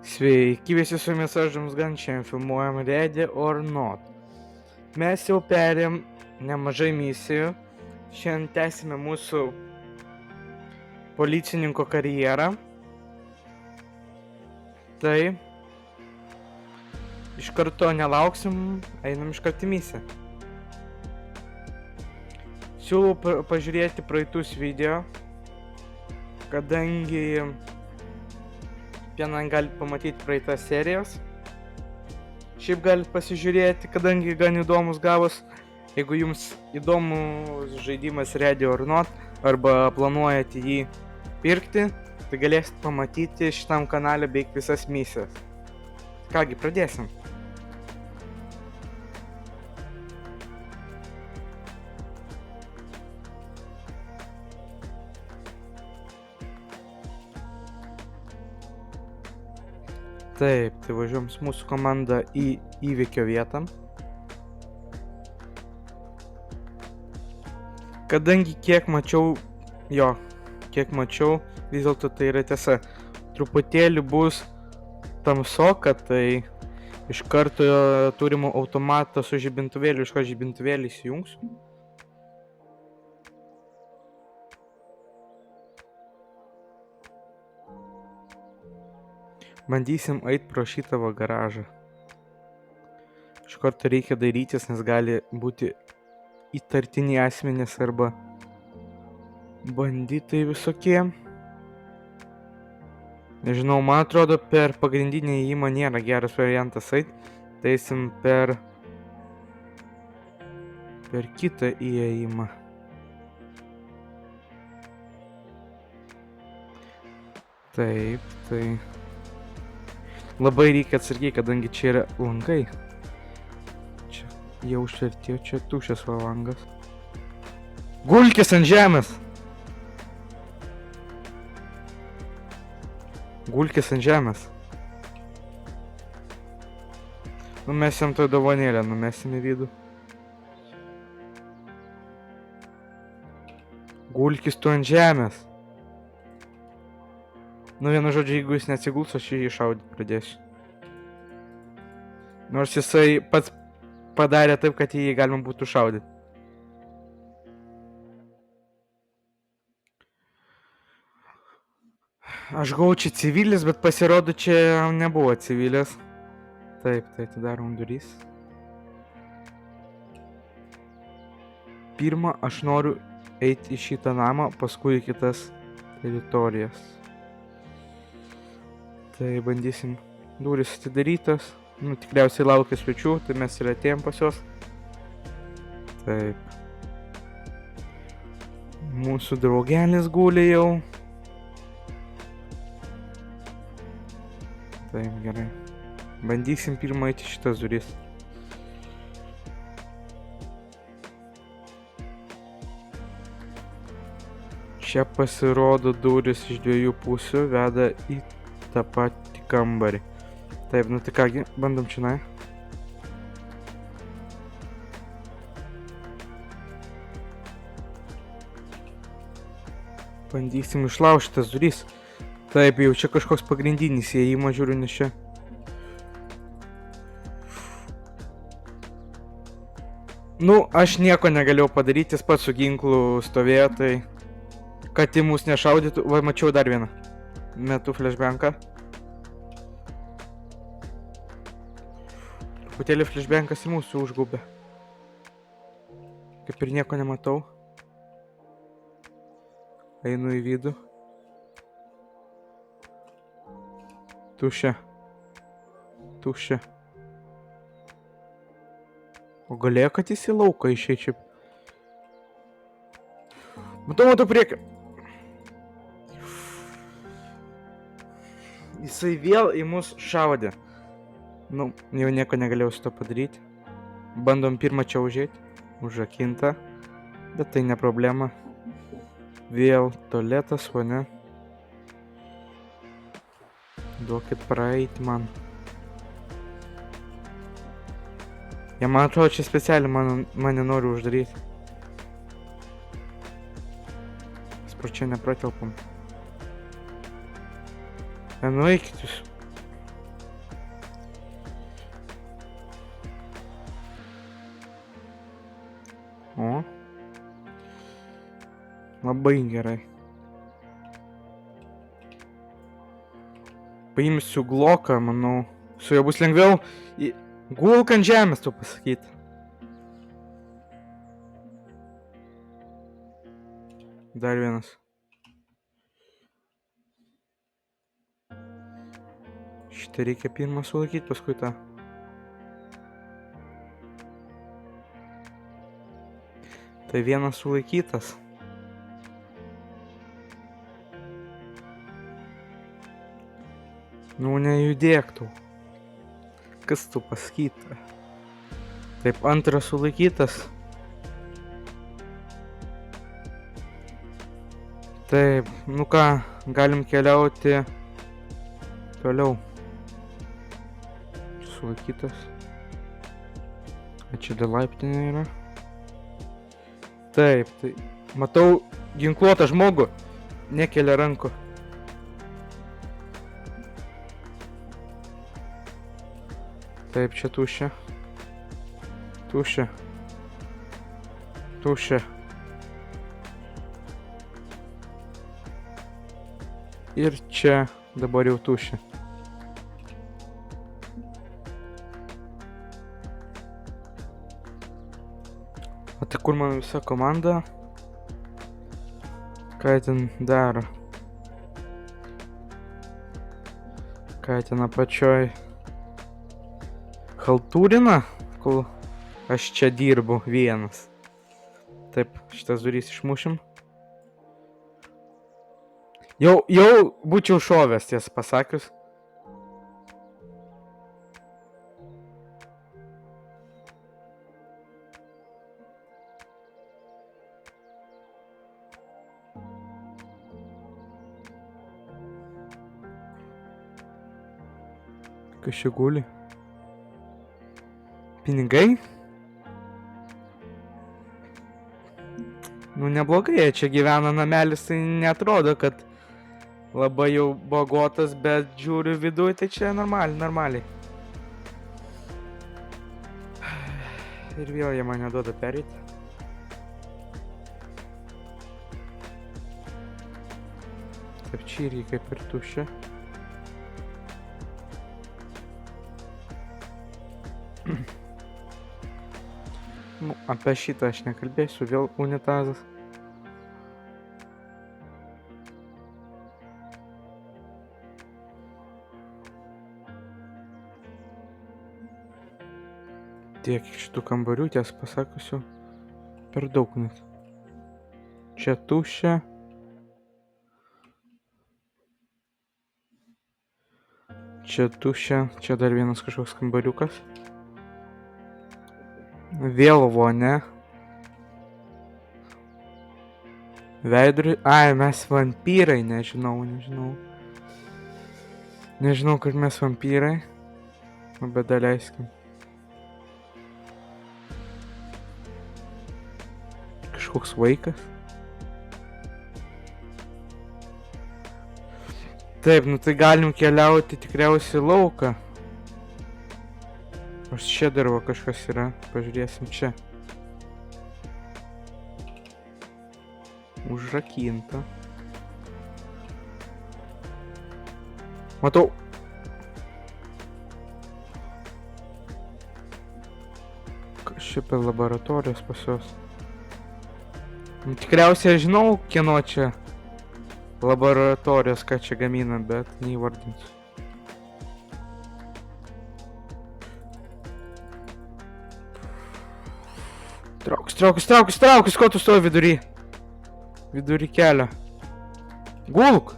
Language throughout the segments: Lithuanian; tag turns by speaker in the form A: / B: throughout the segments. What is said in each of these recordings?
A: Sveiki visi, su jumis aš Džamsgan, šiandien filmuojam Ready or Not. Mes jau perėm nemažai misijų, šiandien tęsime mūsų policininko karjerą. Tai iš karto nelauksim, einam iš karto į misiją. Siūlau pažiūrėti praeitus video, kadangi vieną galite pamatyti praeitas serijas. Šiaip galite pasižiūrėti, kadangi gan įdomus gavus. Jeigu jums įdomus žaidimas Ready or Not arba planuojate jį pirkti, tai galėsite pamatyti šitam kanale beveik visas misijas. Kągi, pradėsim. Taip, tai važiuojam su mūsų komanda į įvykio vietą. Kadangi kiek mačiau, vis dėlto tai yra tiesa. Truputėlį bus tamsoka, tai iš karto turimo automatą su žibintuvėliu, iš ko žibintuvėlį įsijungsiu. Bandysim eit pro šitą garažą. Iš karto reikia dairytis, nes gali būti įtartini asmenys arba banditai visokie. Nežinau, man atrodo, per pagrindinį įėjimą nėra geras variantas eit. Tai eisim per kitą įėjimą. Taip, tai labai reikia atsargiai, kadangi čia yra langai. Čia jau užvertėjo, čia tuščias langas. Gulkis ant žemės! Gulkis ant žemės. Numesim to dovanėlę, numesim į vidų. Gulkis tu ant žemės. Nu, vienu žodžiu, jeigu jis neatsiguls, aš jį šaudyti pradėsiu. Nors jisai pats padarė taip, kad jį galima būtų šaudyti. Aš gavau čia civilis, bet pasirodo, čia nebuvo civilis. Taip, tai atidarom durys. Pirma, aš noriu eiti į šitą namą, paskui į kitas teritorijas. Tai bandysim, durys atidarytas. Nu, tikriausiai laukia svečių, tai mes ir atėjom pas juos. Taip. Mūsų draugelis guli jau. Taip, gerai. Bandysim pirmą eiti šitas duris. Čia pasirodo duris iš dviejų pusių veda į tą patį kambarį. Taip, nu tai kągi, bandom čionai. Bandysim išlaužti tas durys. Taip, jau čia kažkoks pagrindinis įėjimas, žiūriu, nes čia. Nu, aš nieko negalėjau padaryti, jis pats su ginklu stovėjo, tai kad į mus nešaudytų. Va, mačiau dar vieną. Metu flashbanką. Truputėlį flashbankas į mūsų užgubė. Kaip ir nieko nematau. Einu į vidų. Tuščia. Tuščia. O galėjo, kad jis į lauką išeičiau. Matau priekį. Jisai vėl į mus šaudė. Nu, jau nieko negalėjau su to padaryti. Bandom pirmą čia užėti. Užrakinta. Bet tai ne problema. Vėl tualetas, o ne. Duokit praeiti man. Jie man atrodo, čia specialiai mane nori uždaryti. Pro čia nepratelpam. Nueikit jūs. O. Labai gerai. Paimsiu Gloką, manau. Su juo bus lengviau. Gulk ant žemės, tu pasakyti. Dar vienas. Šitą reikia pirmą sulaikyti, paskui tą. Tai vienas sulaikytas. Nu, nejudėk tu. Kas tu pasakyta? Taip, antras sulaikytas. Taip, nu ką, galim keliauti toliau. Sulaikytas. A čia dėl laiptinė yra? Taip, tai matau ginkluotą žmogų. Nekelia rankų. Taip, čia tuščia. Tuščia. Tuščia. Ir čia dabar jau tuščia. O tai kur man visa komanda? Ką ten daro? Ką ten apačioj? Haltūrina, kol aš čia dirbu vienas. Taip, šitas durys išmušim. Jau būčiau šovęs, tiesą pasakius. Kas čia guli? Pinigai? Nu neblogai, jie čia gyvena namelis, tai neatrodo, kad labai jau bagotas, bet žiūriu viduj, tai čia normaliai. Ir vėl jie man neduoda pereiti. Taip, čia irgi kaip ir tuščia. Nu, apie šitą aš nekalbėsiu, vėl unitazas. Tiek šitų kambarių, tiesą pasakusiu, per daug net. Čia tuščia. Čia tuščia, čia dar vienas kažkoks kambariukas. Vėl vonia. Veidrodžiai. Ai, mes vampyrai, nežinau. Nežinau, kad mes vampyrai. Bet daleiskim. Kažkoks vaikas. Taip, nu tai galim keliauti tikriausiai lauką. Nors čia dar va kažkas yra. Pažiūrėsim čia. Užrakinta. Matau. Kas čia per laboratorijos pas juos? Nu, tikriausiai žinau, kieno čia laboratorijos, ką čia gamina, bet neįvardinsiu. Traukus, ko tu stovi vidury? Vidury kelio. Gulk!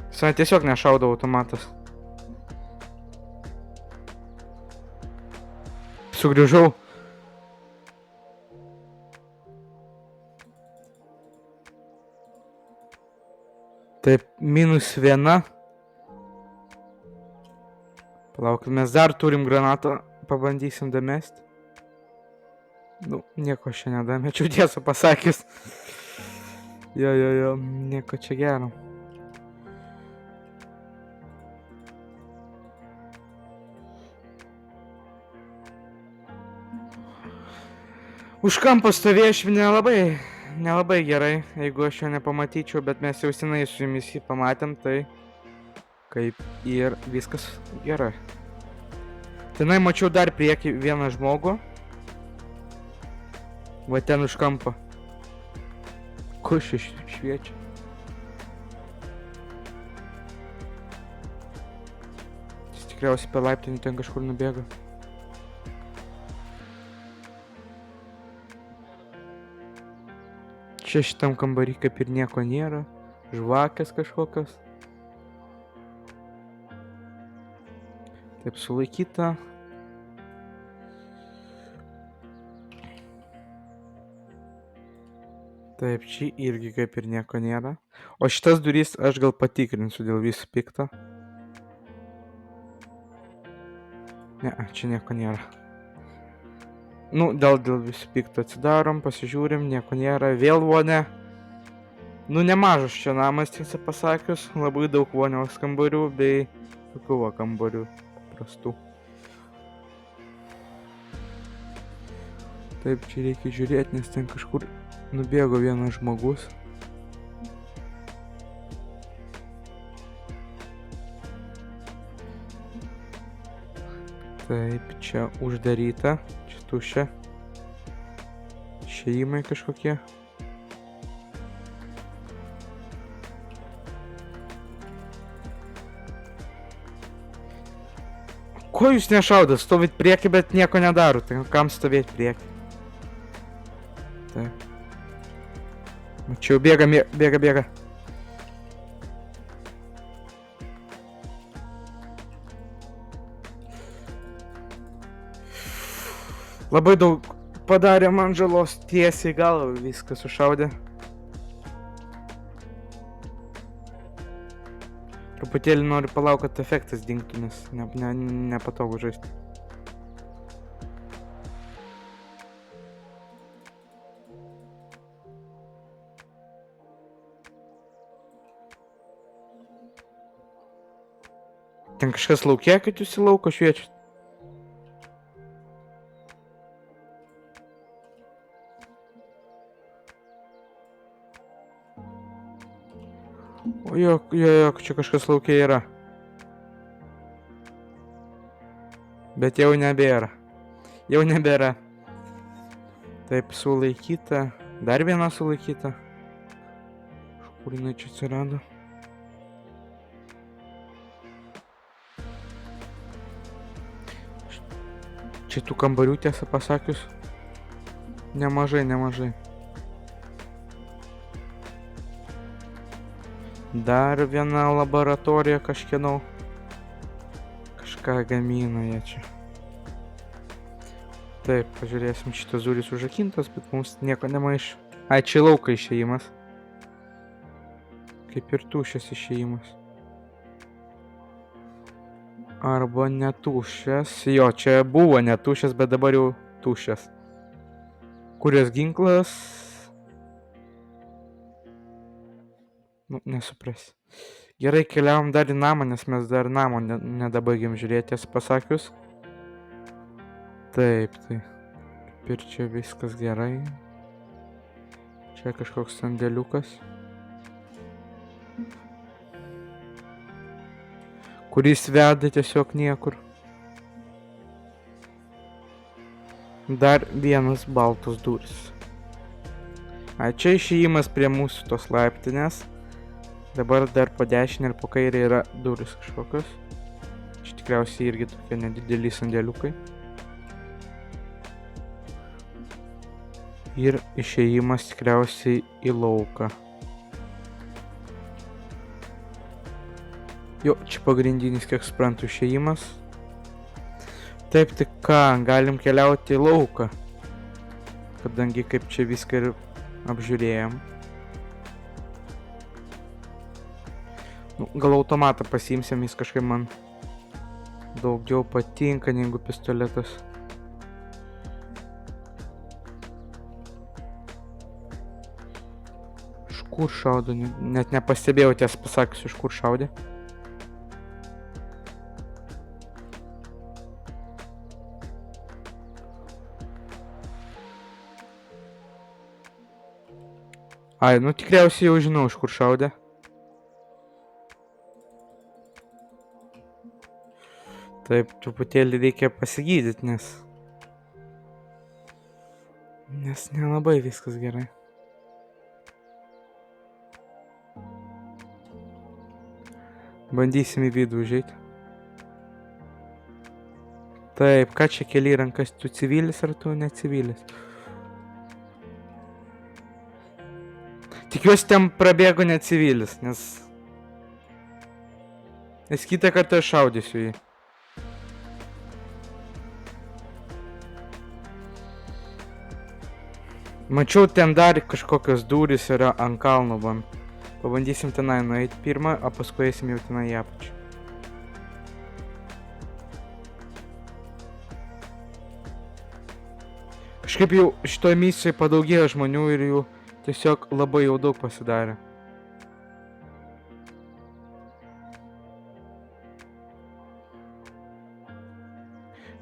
A: Jis tiesiog nešaudo automatas. Sugrįžau. Taip, -1. Palauk, mes dar turim granatą. Pabandysim damesti. Nu, nieko čia nedamečiau, tiesą pasakius. Jo, nieko čia gero. Už kampo stovėjo nelabai gerai, jeigu aš jo nepamatyčiau, bet mes jau senai su jumis jį pamatėm, tai kaip ir viskas gerai. Tenai mačiau dar priekį vieną žmogų. Va ten už kampo. Kur šviečia? Jis tikriausiai per laiptinį ten kažkur nubėgo. Čia šitam kambarį kaip ir nieko nėra. Žvakės kažkokios. Taip, sulaikyta. Taip, čia irgi kaip ir nieko nėra. O šitas durys aš gal patikrinsiu dėl viso pikto. Ne, čia nieko nėra. Nu, dėl viso pikto atsidarom, pasižiūrim, nieko nėra. Vėl vonia. Nu, nemažas čia namas, tiesą pasakius. Labai daug vonios kambarių bei tokių va kambarių paprastų. Taip, čia reikia žiūrėti, nes ten kažkur nubėgo vienas žmogus. Taip, čia uždaryta, čia tuščia. Išėjimai kažkokie. Ko jūs nešaudat? Stovit priekį, bet nieko nedarot. Tai kam stovėt priekį? Taip. Mačiau, bėga. Labai daug padarė man žalos, tiesiai į galvą viską sušaudė. Truputėlį noriu palaukti, kad efektas dingtų, nes nepatogu žaisti. Ten kažkas laukia, kad jūs į lauką šviečiat. O jo, čia kažkas laukia yra. Bet jau nebėra. Taip, sulaikyta. Dar viena sulaikyta. Kur jinai čia atsirado? Čia tų kambarių, tiesą pasakius, nemažai. Dar viena laboratorija kažkieno. Kažką gamina jie čia. Taip, pažiūrėsim, šitas durys užrakintas, bet mums nieko nemaišo. Ai, čia lauka išėjimas. Kaip ir tuščias išėjimas. Arba netuščias. Jo, čia buvo netuščias, bet dabar jau tuščias. Kurios ginklas? Nu, nesupras. Gerai, keliavom dar į namą, nes mes dar namo nedabaigėm žiūrėti, tiesą pasakius. Taip. Kaip ir čia viskas gerai. Čia kažkoks sandėliukas. Kuris veda tiesiog niekur. Dar vienas baltas duris. A, čia išėjimas prie mūsų tos laiptinės. Dabar dar po dešinę ir po kairę yra duris kažkokios. Čia tikriausiai irgi tokie nedideli sandėliukai. Ir išėjimas tikriausiai į lauką. Jo, čia pagrindinis, kiek suprantu, išėjimas. Taip, tai ką, galim keliauti į lauką. Kadangi kaip čia viską ir apžiūrėjom. Nu, gal automatą pasiimsim, jis kažkaip man daugiau patinka negu pistoletas. Iš kur šaudo? Net nepastebėjau, tiesą pasakius, iš kur šaudė. Ai, nu tikriausiai jau žinau, iš kur šaudė. Taip, truputėlį reikia pasigydyti, nes nelabai viskas gerai. Bandysim į vidų užeiti. Taip, ką čia keli rankas, tu civilis ar tu ne civilis? Tikiuosi ten prabėgo ne civilis, nes kitą kartą aš šaudysiu jį. Mačiau, ten dar kažkokios durys yra ant kalno, pabandysim tenai nueiti pirmą, o paskui eisim jau tenai į apačią. Kažkaip jau šitoj misijoje padaugėjo žmonių ir jų tiesiog labai jau daug pasidarė.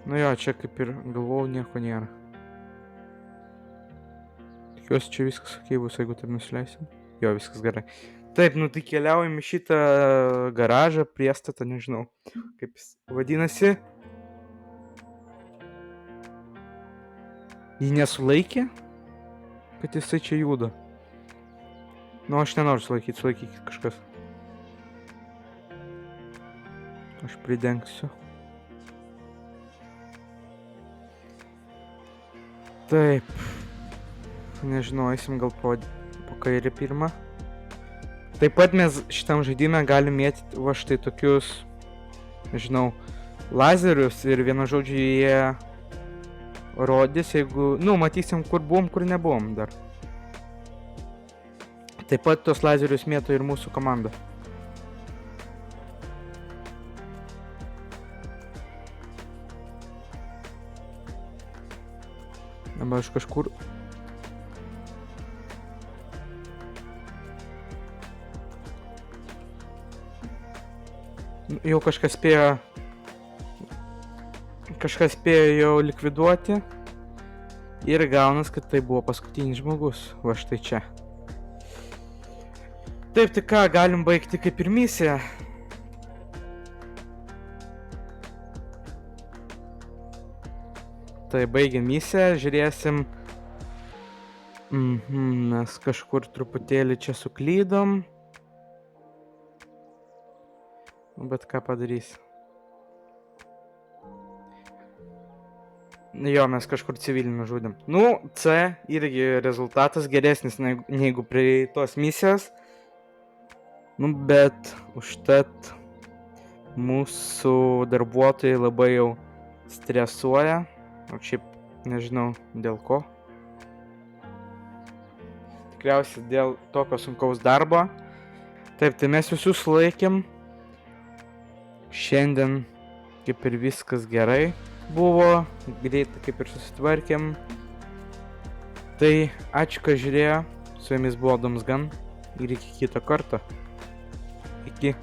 A: Nu jo, čia kaip ir galvojau, nieko nėra. Tikiuosi, čia viskas ok bus, jeigu taip nusileisim. Jo, viskas gerai. Taip, nu tai keliaujam į šitą garažą, priestatą, nežinau, kaip jis vadinasi. Jį nesulaikė, kad jisai čia juda. Nu, aš nenoriu sulaikyti, sulaikykit kažkas. Aš pridengsiu. Taip. Nežinau, eisim gal po kairį pirmą. Taip pat mes šitam žaidime galim mėtyti va štai tokius, nežinau, lazerius ir vienu žodžiu jie rodys, jeigu, nu, matysim, kur buvom, kur nebuvom dar. Taip pat tos lazerius mėto ir mūsų komanda. Dabar aš kažkur... Jau kažkas spėjo jau likviduoti. Ir gaunas, kad tai buvo paskutinis žmogus. Va štai čia. Taip, tai ką, galim baigti kaip ir misiją. Tai baigiam misiją, žiūrėsim. Mes kažkur truputėlį čia suklydom. Bet ką padarys? Jo, mes kažkur civilinį nužudėm. Nu, C irgi rezultatas geresnis negu prie tos misijos. Nu, bet užtat mūsų darbuotojai labai jau stresuoja. O šiaip nežinau dėl ko. Tikriausiai dėl tokio sunkaus darbo. Taip, tai mes visus sulaikėm. Šiandien kaip ir viskas gerai buvo. Greitai kaip ir susitvarkėm. Tai ačiū, kad žiūrėjo. Su jumis buvo Domsgan. Ir iki kito karto. Iki.